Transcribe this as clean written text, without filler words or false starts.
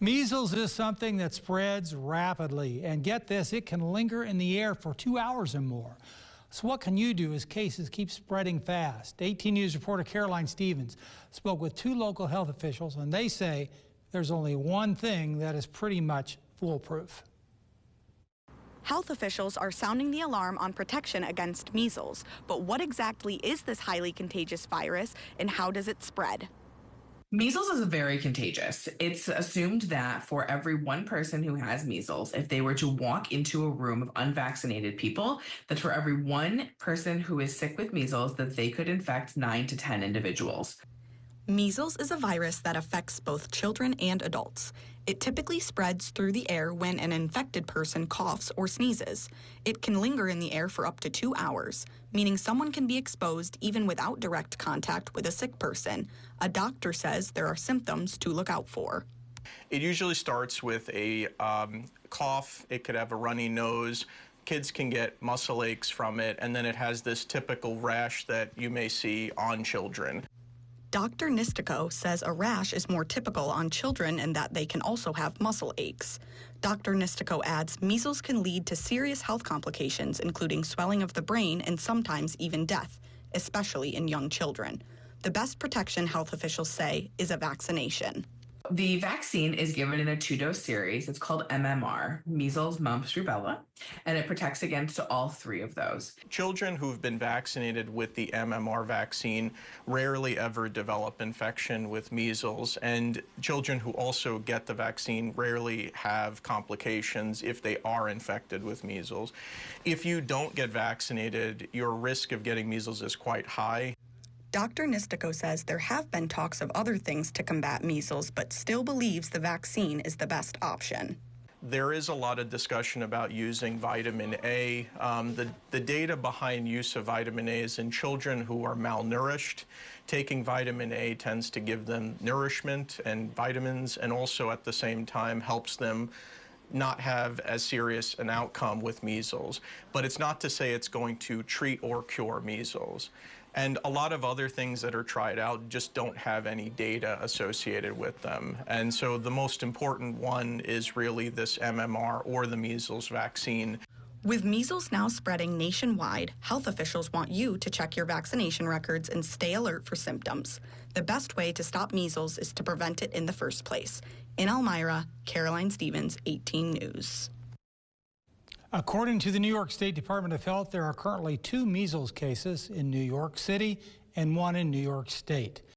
Measles is something that spreads rapidly, and get this, it can linger in the air for 2 hours or more. So what can you do as cases keep spreading fast? 18 News reporter Caroline Stevens spoke with 2 local health officials, and they say there's only one thing that is pretty much foolproof. Health officials are sounding the alarm on protection against measles. But what exactly is this highly contagious virus, and how does it spread? Measles is very contagious. It's assumed that for every one person who has measles, if they were to walk into a room of unvaccinated people, that for every one person who is sick with measles, that they could infect 9 to 10 individuals. Measles is a virus that affects both children and adults. It typically spreads through the air when an infected person coughs or sneezes. It can linger in the air for up to 2 hours, meaning someone can be exposed even without direct contact with a sick person. A doctor says there are symptoms to look out for. It usually starts with a cough. It could have a runny nose. Kids can get muscle aches from it, and then it has this typical rash that you may see on children. Dr. Nistico says a rash is more typical on children and that they can also have muscle aches. Dr. Nistico adds measles can lead to serious health complications, including swelling of the brain and sometimes even death, especially in young children. The best protection, health officials say, is a vaccination. The vaccine is given in a 2-dose series. It's called MMR, measles, mumps, rubella, and it protects against all 3 of those. Children who've been vaccinated with the MMR vaccine rarely ever develop infection with measles, and children who also get the vaccine rarely have complications if they are infected with measles. If you don't get vaccinated, your risk of getting measles is quite high. Dr. Nistico says there have been talks of other things to combat measles, but still believes the vaccine is the best option. There is a lot of discussion about using vitamin A. The data behind use of vitamin A is in children who are malnourished. Taking vitamin A tends to give them nourishment and vitamins, and also at the same time helps them not have as serious an outcome with measles. But it's not to say it's going to treat or cure measles. And a lot of other things that are tried out just don't have any data associated with them. And so the most important one is really this MMR or the measles vaccine. With measles now spreading nationwide, health officials want you to check your vaccination records and stay alert for symptoms. The best way to stop measles is to prevent it in the first place. In Elmira, Caroline Stevens, 18 News. According to the New York State Department of Health, there are currently 2 measles cases in New York City and 1 in New York State.